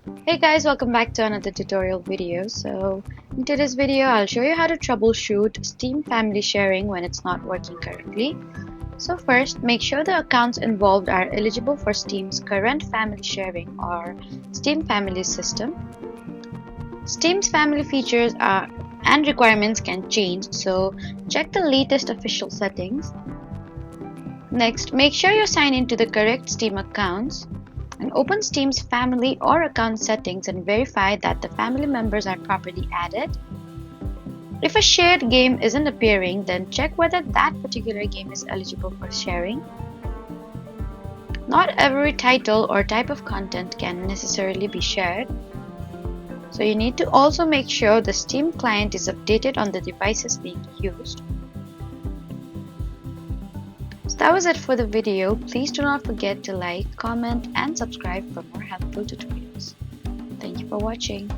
Hey guys, welcome back to another tutorial video. In today's video, I'll show you how to troubleshoot Steam family sharing when it's not working correctly. So first, make sure the accounts involved are eligible for Steam's current family sharing or Steam family system. Steam's family features and requirements can change, so check the latest official settings. Next, make sure you sign into the correct Steam accounts. And open Steam's family or account settings and verify that the family members are properly added. If a shared game isn't appearing, then check whether that particular game is eligible for sharing. Not every title or type of content can necessarily be shared. So you need to also make sure the Steam client is updated on the devices being used. So that was it for the video. Please do not forget to like, comment, and subscribe for more helpful tutorials. Thank you for watching.